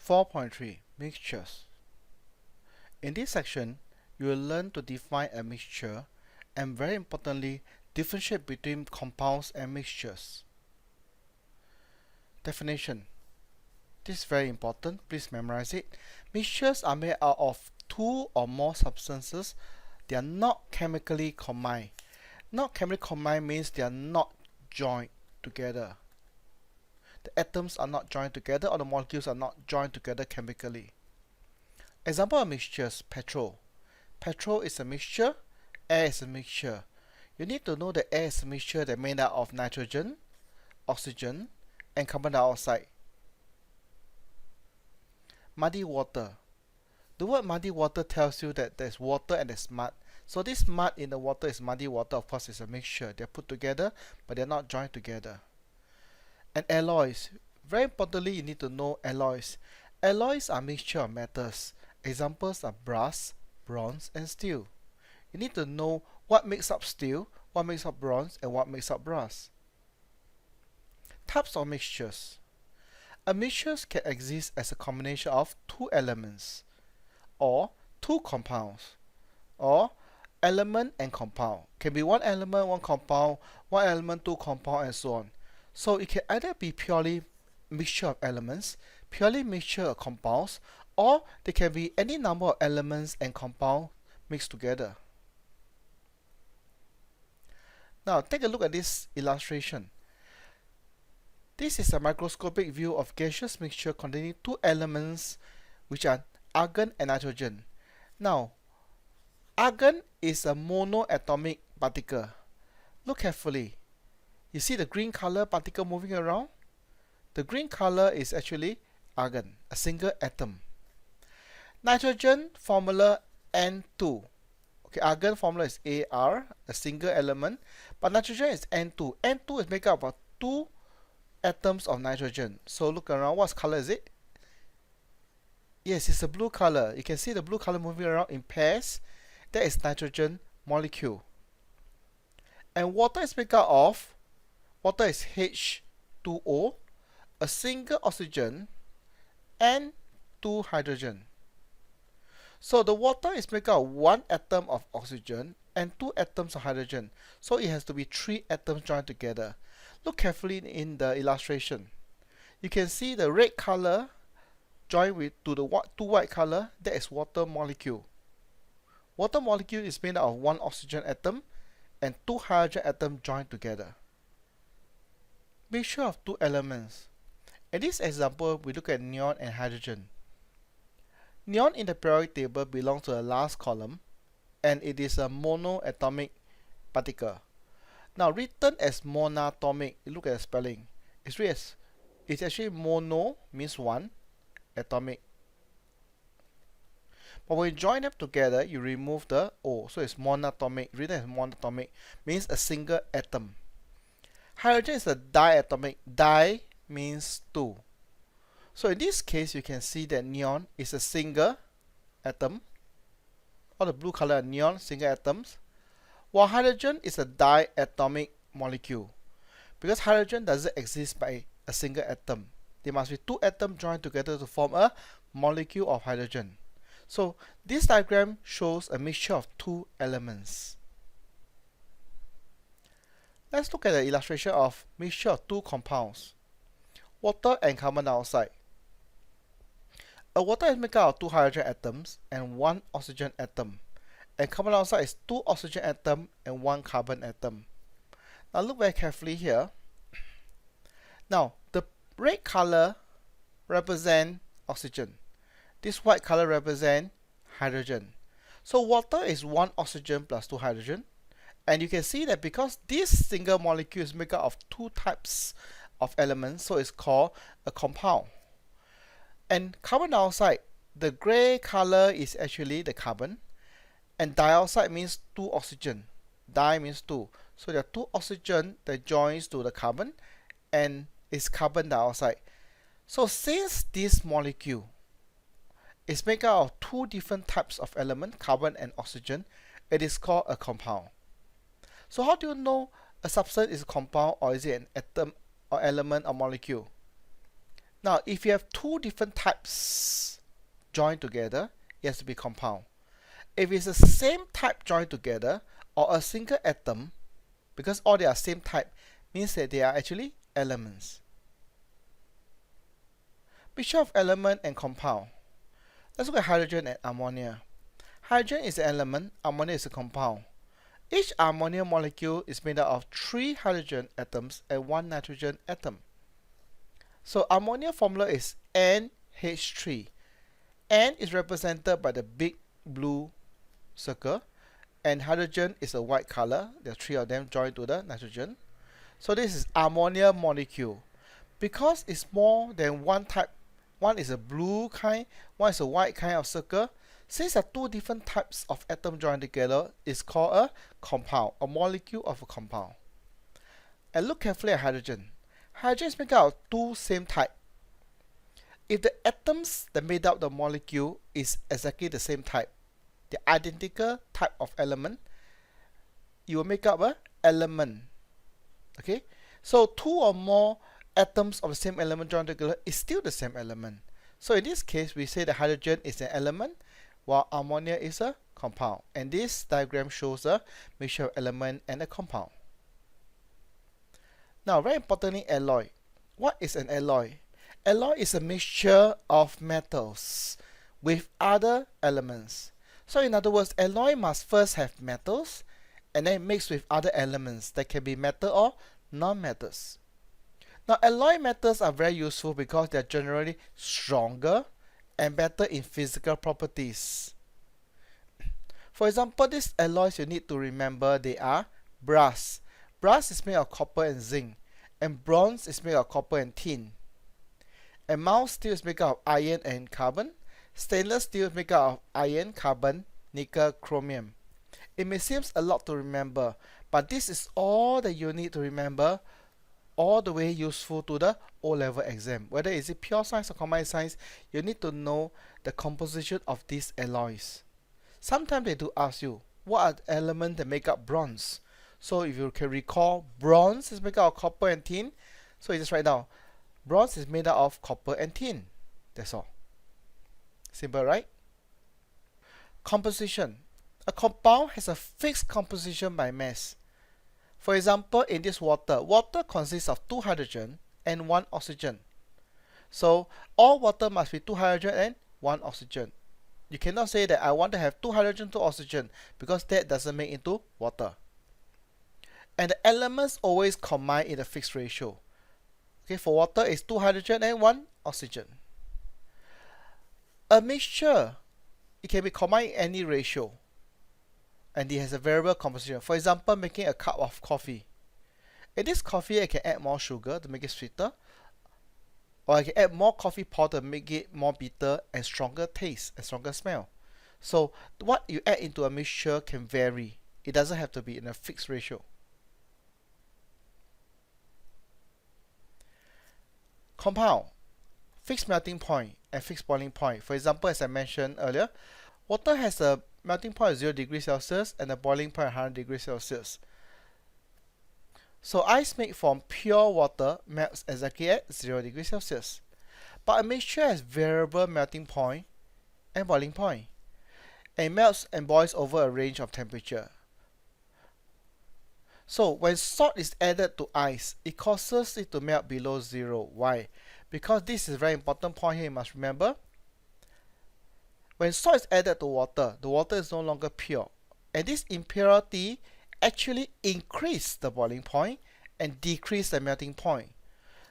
4.3 Mixtures. In this section, you will learn to define a mixture and, very importantly, differentiate between compounds and mixtures. Definition. This is very important. Please memorize it. Mixtures are made out of two or more substances. They are not chemically combined. Not chemically combined means they are not joined together. The atoms are not joined together, or the molecules are not joined together chemically. Example of mixtures: petrol. Petrol is a mixture, air is a mixture. You need to know that air is a mixture that is made out of nitrogen, oxygen, and carbon dioxide. Muddy water. The word muddy water tells you that there's water and there's mud. So this mud in the water is muddy water. Of course, it's a mixture. They're put together, but they're not joined together. And alloys. Very importantly, you need to know alloys. Alloys are mixture of metals. Examples are brass, bronze, and steel. You need to know what makes up steel, what makes up bronze, and what makes up brass. Types of mixtures. A mixture can exist as a combination of two elements, or two compounds, or element and compound. Can be one element, one compound, one element, two compound, and so on. So it can either be purely mixture of elements, purely mixture of compounds, or there can be any number of elements and compounds mixed together. Now take a look at this illustration. This is a microscopic view of gaseous mixture containing two elements, which are argon and nitrogen. Now, argon is a monoatomic particle. Look carefully. You see the green color particle moving around? The green color is actually argon, a single atom. Nitrogen formula N2. Okay, argon formula is Ar, a single element, but nitrogen is N2. N2 is made up of two atoms of nitrogen. So look around, what color is it? Yes, it's a blue color. You can see the blue color moving around in pairs. That is nitrogen molecule. And water is made up of, water is H2O, a single oxygen, and two hydrogen. So the water is made up of one atom of oxygen and two atoms of hydrogen. So it has to be three atoms joined together. Look carefully in the illustration. You can see the red color joined with to the two white color. That is water molecule. Water molecule is made up of one oxygen atom and two hydrogen atoms joined together. Mixture of two elements. In this example, we look at neon and hydrogen. Neon in the periodic table belongs to the last column, and it is a monoatomic particle. Now written as monatomic, look at the spelling. It's actually mono means one, atomic. But when you join them together, you remove the O, so it's monatomic. Written as monatomic means a single atom. Hydrogen is a diatomic. Di means two. So in this case, you can see that neon is a single atom. All the blue color are neon, single atoms. While hydrogen is a diatomic molecule. Because hydrogen doesn't exist by a single atom. There must be two atoms joined together to form a molecule of hydrogen. So this diagram shows a mixture of two elements. Let's look at the illustration of mixture of two compounds. Water and carbon dioxide. A water is made up of two hydrogen atoms and one oxygen atom. And carbon dioxide is two oxygen atoms and one carbon atom. Now look very carefully here. Now the red color represents oxygen. This white color represents hydrogen. So water is one oxygen plus two hydrogen. And you can see that because this single molecule is made up of two types of elements, so it's called a compound. And carbon dioxide, the gray color is actually the carbon, and dioxide means two oxygen. Di means two. So there are two oxygen that joins to the carbon, and it's carbon dioxide. So since this molecule is made up of two different types of element, carbon and oxygen, it is called a compound. So how do you know a substance is a compound, or is it an atom or element or molecule? Now, if you have two different types joined together, it has to be compound. If it's the same type joined together, or a single atom, because all they are same type, means that they are actually elements. Mixture of element and compound. Let's look at hydrogen and ammonia. Hydrogen is an element, ammonia is a compound. Each ammonia molecule is made up of 3 hydrogen atoms and 1 nitrogen atom. So ammonia formula is NH3. N is represented by the big blue circle, and hydrogen is a white color. There are 3 of them joined to the nitrogen. So this is ammonia molecule. Because it's more than one type, one is a blue kind, one is a white kind of circle. Since there are 2 different types of atom joined together, it's called a compound, a molecule of a compound. And look carefully at hydrogen. Hydrogen is made up of 2 same type. If the atoms that made up the molecule is exactly the same type, the identical type of element, you will make up an element. Okay, so 2 or more atoms of the same element joined together is still the same element. So in this case, we say that hydrogen is an element, while ammonia is a compound. And this diagram shows a mixture of element and a compound. Now, very importantly, alloy. What is an alloy? Alloy is a mixture of metals with other elements. So in other words, alloy must first have metals and then mix with other elements that can be metal or non-metals. Now, alloy metals are very useful because they are generally stronger and better in physical properties. For example, these alloys you need to remember, they are brass. Brass is made of copper and zinc, and bronze is made of copper and tin. And mild steel is made up of iron and carbon. Stainless steel is made up of iron, carbon, nickel, chromium. It may seem a lot to remember, but this is all that you need to remember, all the way useful to the O-level exam. Whether is it pure science or combined science, you need to know the composition of these alloys. Sometimes they do ask you, what are the elements that make up bronze? So if you can recall, bronze is made up of copper and tin. So you just write down, bronze is made up of copper and tin. That's all. Simple, right? Composition. A compound has a fixed composition by mass. For example, in this water, water consists of 2 hydrogen and 1 oxygen. So all water must be 2 hydrogen and 1 oxygen. You cannot say that I want to have 2 hydrogen, 2 oxygen, because that doesn't make into water. And the elements always combine in a fixed ratio. Okay, for water it's 2 hydrogen and 1 oxygen. A mixture, it can be combined in any ratio, and it has a variable composition. For example, making a cup of coffee. In this coffee, I can add more sugar to make it sweeter, or I can add more coffee powder to make it more bitter and stronger taste and stronger smell. So what you add into a mixture can vary. It doesn't have to be in a fixed ratio. Compound, fixed melting point and fixed boiling point. For example, as I mentioned earlier, water has a melting point of 0 degrees Celsius and a boiling point of 100 degrees Celsius. So ice made from pure water melts exactly at 0 degrees Celsius. But a mixture has variable melting point and boiling point. And it melts and boils over a range of temperature. So when salt is added to ice, it causes it to melt below 0. Why? Because this is a very important point here you must remember. When salt is added to water, the water is no longer pure. And this impurity actually increase the boiling point and decrease the melting point.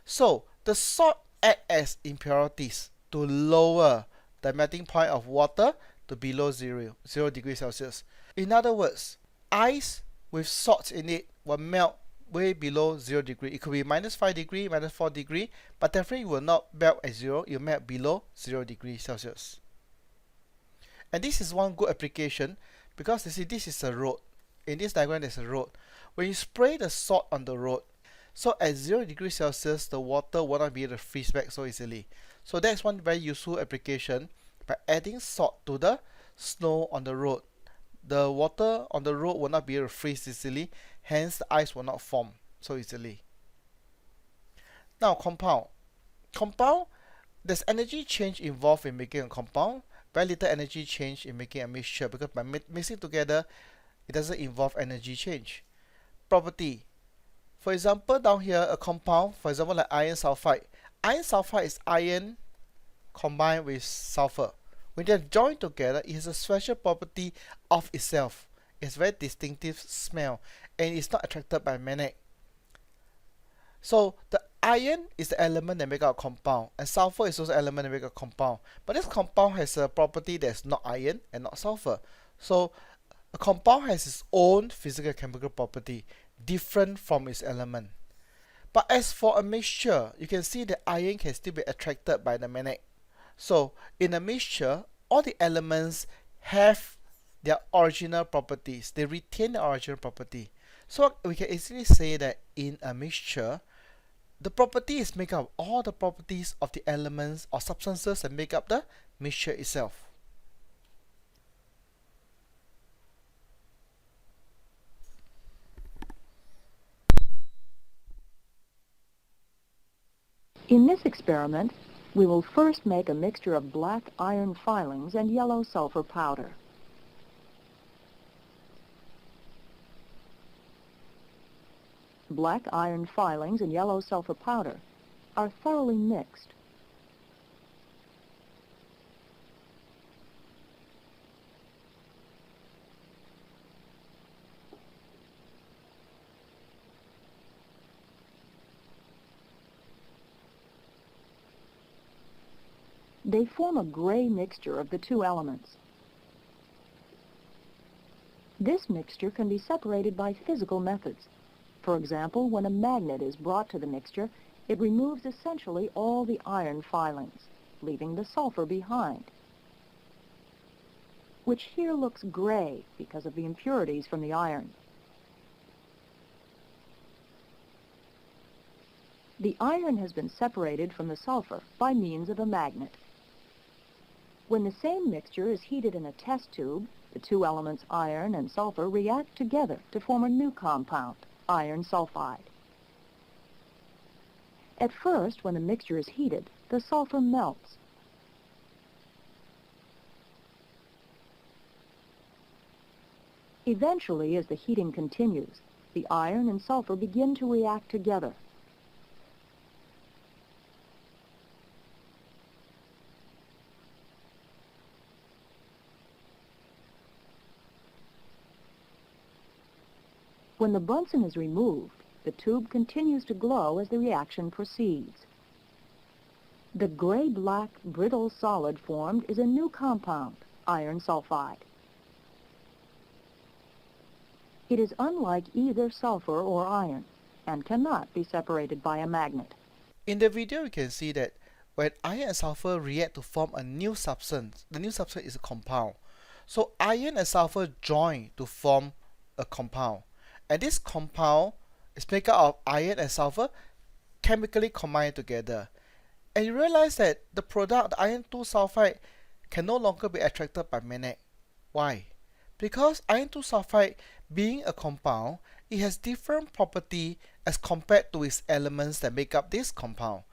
So the salt acts as impurities to lower the melting point of water to below 0 degrees Celsius. In other words, ice with salt in it will melt way below 0 degree. It could be minus 5 degree, minus 4 degree, but definitely it will not melt at 0. It will melt below 0 degrees Celsius. And this is one good application because you see this is a road. In this diagram there's a road. When you spray the salt on the road, so at 0 degrees Celsius the water will not be able to freeze back so easily. So that's one very useful application. By adding salt to the snow on the road, the water on the road will not be able to freeze easily, hence the ice will not form so easily. Now compound. Compound There's energy change involved in making a compound, very little energy change in making a mixture, because by mixing together, it doesn't involve energy change. Property. For example, down here, a compound, for example, like iron sulfide. Iron sulfide is iron combined with sulfur. When they're joined together, it has a special property of itself. It's very distinctive smell, and it's not attracted by magnet. So the iron is the element that make up a compound, and sulfur is also the element that make up a compound. But this compound has a property that's not iron and not sulfur. So a compound has its own physical chemical property, different from its element. But as for a mixture, you can see that iron can still be attracted by the magnet. So in a mixture, all the elements have their original properties. They retain the original property. So we can easily say that in a mixture, the property is made up of all the properties of the elements or substances that make up the mixture itself. In this experiment, we will first make a mixture of black iron filings and yellow sulfur powder. Black iron filings and yellow sulfur powder are thoroughly mixed. They form a gray mixture of the two elements. This mixture can be separated by physical methods. For example, when a magnet is brought to the mixture, it removes essentially all the iron filings, leaving the sulfur behind, which here looks gray because of the impurities from the iron. The iron has been separated from the sulfur by means of a magnet. When the same mixture is heated in a test tube, the two elements iron and sulfur react together to form a new compound, iron sulfide. At first, when the mixture is heated, the sulfur melts. Eventually, as the heating continues, the iron and sulfur begin to react together. When the Bunsen is removed, the tube continues to glow as the reaction proceeds. The gray-black brittle solid formed is a new compound, iron sulfide. It is unlike either sulfur or iron and cannot be separated by a magnet. In the video, you can see that when iron and sulfur react to form a new substance, the new substance is a compound. So iron and sulfur join to form a compound. And this compound is made up of iron and sulfur chemically combined together. And you realize that the product, the iron 2 sulfide, can no longer be attracted by magnet. Why? Because iron 2 sulfide, being a compound, it has different property as compared to its elements that make up this compound.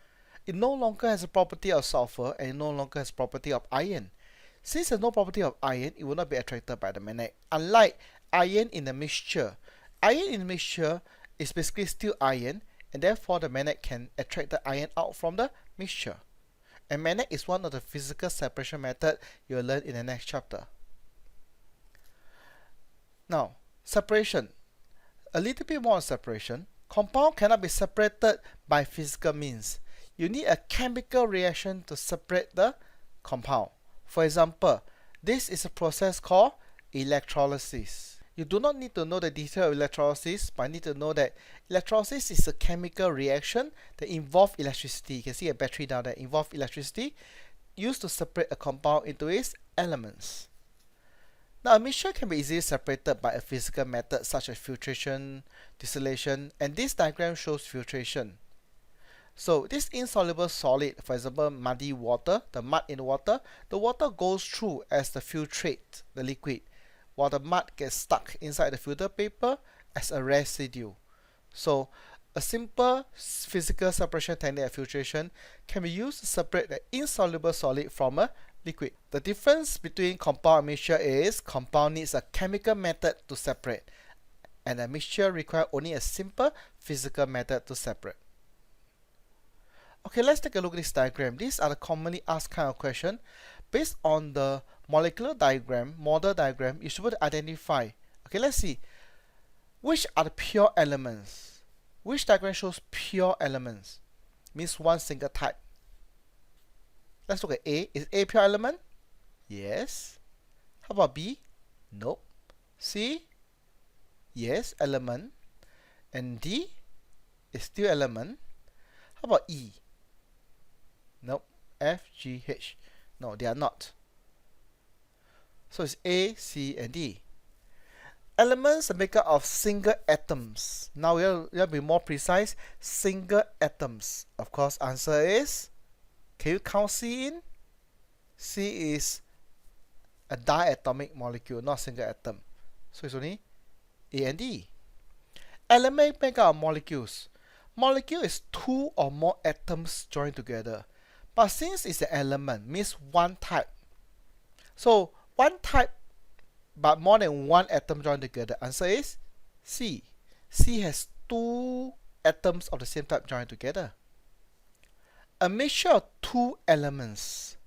It no longer has a property of sulfur, and it no longer has property of iron. Since there's no property of iron, it will not be attracted by the magnet. Unlike iron in the mixture. Iron in the mixture is basically still iron, and therefore the magnet can attract the iron out from the mixture. And magnet is one of the physical separation methods you'll learn in the next chapter. Now, separation. A little bit more on separation. Compound cannot be separated by physical means. You need a chemical reaction to separate the compound. For example, this is a process called electrolysis. You do not need to know the detail of electrolysis, but need to know that electrolysis is a chemical reaction that involves electricity. You can see a battery down there, involves electricity, used to separate a compound into its elements. Now, a mixture can be easily separated by a physical method such as filtration, distillation, and this diagram shows filtration. So this insoluble solid, for example, muddy water, the mud in the water goes through as the filtrate, the liquid, while the mud gets stuck inside the filter paper as a residue. So A simple physical separation technique of filtration can be used to separate the insoluble solid from a liquid. The difference between compound and mixture is compound needs a chemical method to separate, and a mixture requires only a simple physical method to separate. Okay, let's take a look at this diagram. These are the commonly asked kind of question. Based on the molecular diagram, model diagram, you should be able to identify. Okay, let's see. Which are the pure elements? Which diagram shows pure elements? Means one single type. Let's look at A. Is A pure element? Yes. How about B? Nope. C? Yes, element. And D is still element. How about E? Nope. F, G, H. No, they are not. So it's A, C, and D. Elements are made up of single atoms. Now we have to be more precise. Single atoms. Of course, answer is, can you count C in? C is a diatomic molecule, not single atom. So it's only A and D. Element make up of molecules. Molecule is two or more atoms joined together. But since it's an element, means one type. So one type but more than one atom joined together. Answer is C. C has two atoms of the same type joined together. A mixture of two elements.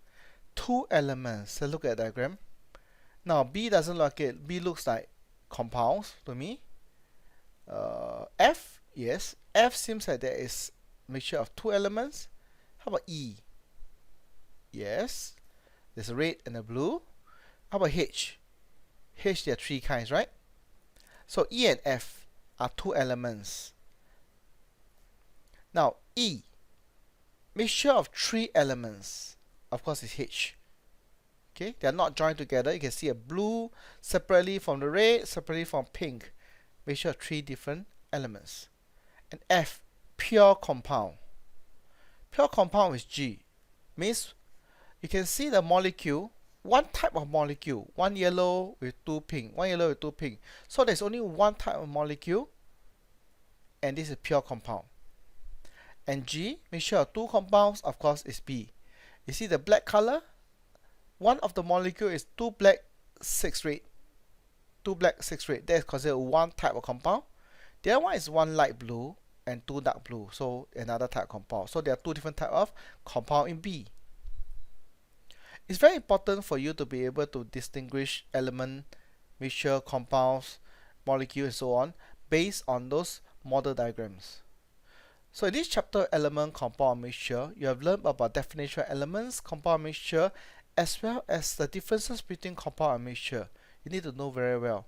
Two elements. Let's look at the diagram. Now B doesn't look like it. B looks like compounds to me. F, yes. F seems like there is a mixture of two elements. How about E? Yes. There's a red and a blue. How about H? H, there are three kinds, right? So E and F are two elements. Now E, mixture of three elements. Of course, it's H. Okay, they are not joined together. You can see a blue separately from the red, separately from pink. Mixture of three different elements. And F, pure compound. Pure compound is G. Means you can see the molecule, one type of molecule, one yellow with two pink, one yellow with two pink. So there's only one type of molecule, and this is pure compound. And G, mixture of two compounds, of course, is B. You see the black color? One of the molecule is two black, six red. Two black, six red. That is considered one type of compound. The other one is one light blue and two dark blue. So another type of compound. So there are two different types of compound in B. It's very important for you to be able to distinguish element, mixture, compounds, molecule, and so on based on those model diagrams. So in this chapter, element, compound, mixture, you have learned about definition of elements, compound, mixture, as well as the differences between compound and mixture. You need to know very well.